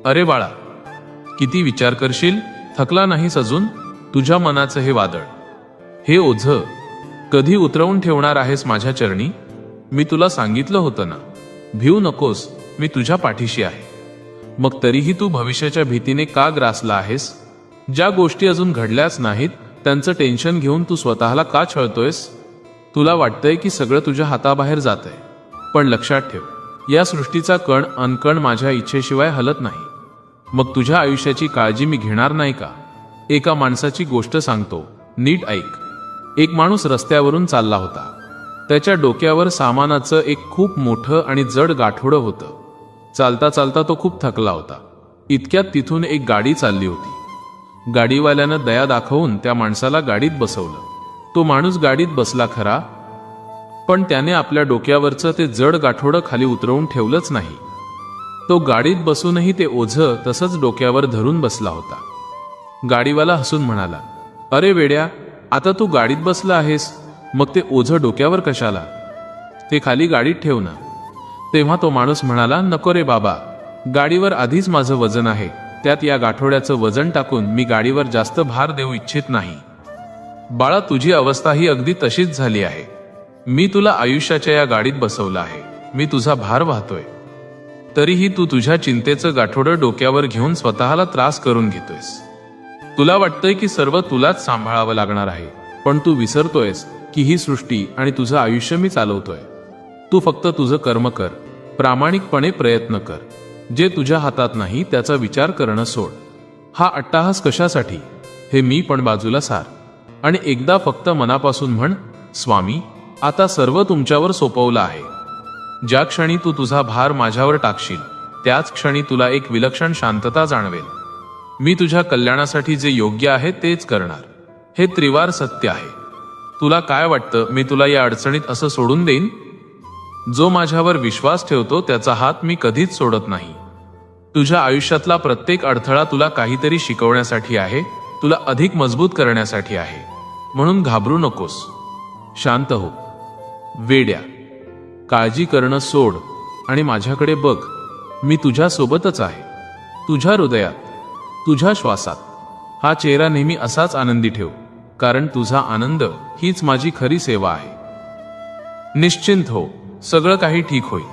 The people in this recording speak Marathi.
अरे बाळा, किती विचार करशील? थकला नाहीस अजून? तुझ्या मनाचं हे वादळ, हे ओझं कधी उतरवून ठेवणार आहेस माझ्या चरणी? मी तुला सांगितलं होतं ना, भिऊ नकोस, मी तुझ्या पाठीशी आहे. मग तरीही तू भविष्याच्या भीतीने का ग्रासला आहेस? ज्या गोष्टी अजून घडल्याच नाहीत त्यांचं टेन्शन घेऊन तू स्वतःला का छळतोयस? तुला वाटतंय की सगळं तुझ्या हाताबाहेर जातंय, पण लक्षात ठेव, या सृष्टीचा कण अनकण माझ्या इच्छेशिवाय हलत नाही. मग तुझ्या आयुष्याची काळजी मी घेणार नाही का? एका माणसाची गोष्ट सांगतो, नीट ऐक. एक माणूस रस्त्यावरून चालला होता. त्याच्या डोक्यावर सामानाचं एक खूप मोठं आणि जड गाठोडं होतं. चालता चालता तो खूप थकला होता. इतक्यात तिथून एक गाडी चालली होती. गाडीवाल्यानं दया दाखवून त्या माणसाला गाडीत बसवलं. तो माणूस गाडीत बसला खरा, पण त्याने आपल्या डोक्यावरचं ते जड गाठोडं खाली उतरवून ठेवलंच नाही. तो गाडीत बसूनही ते ओझं तसंच डोक्यावर धरून बसला होता. गाडीवाला हसून म्हणाला, अरे वेड्या, आता तू गाडीत बसला आहेस, मग ते ओझं डोक्यावर कशाला? ते खाली गाडीत ठेव ना. तेव्हा तो माणूस म्हणाला, नको रे बाबा, गाडीवर आधीच माझं वजन आहे, त्यात या गाठोड्याचं वजन टाकून मी गाडीवर जास्त भार देऊ इच्छित नाही. बाळा, तुझी अवस्था ही अगदी तशीच झाली आहे. मी तुला आयुष्याच्या या गाडीत बसवलं आहे, मी तुझा भार वाहतोय, तरीही तू तुझ्या चिंतेचं गाठोडं डोक्यावर घेऊन स्वतःला त्रास करून घेतोयस. तुला वाटतंय की सर्व तुलाच सांभाळावं लागणार आहे, पण तू विसरतोयस की ही सृष्टी आणि तुझं आयुष्य मी चालवतोय. तू फक्त तुझं कर्म कर, प्रामाणिकपणे प्रयत्न कर. जे तुझ्या हातात नाही त्याचा विचार करणं सोड. हा अट्टाहास कशासाठी? हे मी पण बाजूला सार आणि एकदा फक्त मनापासून म्हण, स्वामी, आता सर्व तुमच्यावर सोपवलं आहे. ज्या क्षणी तू तुझा भार माझ्यावर टाकशील त्याच क्षणी तुला एक विलक्षण शांतता जाणवेल. मी तुझ्या कल्याणासाठी जे योग्य आहे तेच करणार. हे त्रिवार सत्य आहे. तुला काय वाटतं, मी तुला या अडचणीत असं सोडून देईन? जो माझ्यावर विश्वास ठेवतो त्याचा हात मी कधीच सोडत नाही. तुझ्या आयुष्यातला प्रत्येक अडथळा तुला काहीतरी शिकवण्यासाठी आहे, तुला अधिक मजबूत करण्यासाठी आहे. म्हणून घाबरू नकोस, शांत हो. वेड्या, काळजी करणं सोड आणि माझ्याकडे बघ. मी तुझ्या सोबतच आहे, तुझ्या हृदयात, तुझ्या श्वासात. हा चेहरा नेहमी असाच आनंदी ठेव, कारण तुझा आनंद हीच माझी खरी सेवा आहे. निश्चिंत हो, सगळं काही ठीक होईल.